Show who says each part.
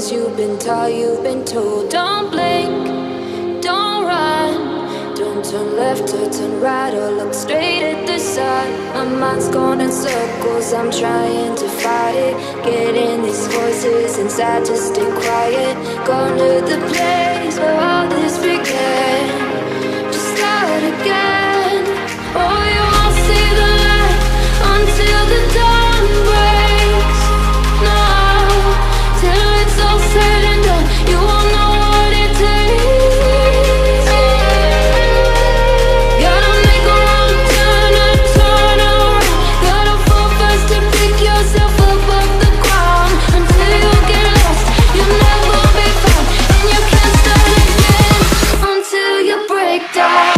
Speaker 1: things you've been taught, you've been told. Don't blink, don't run, don't turn left or turn right or look straight at the sun. My mind's going in circles, I'm trying to fight it. Getting these voices inside to stay quiet. Going to the place where all this began. Just start again. Oh, you won't see the light until the dawn breaks. No, till it's all said and done, you won't know what it takes. Gotta make a wrong turn and turn around. Gotta fall fast to pick yourself up off the ground. Until you get lost, you'll never be found. And you can't start again until you break down.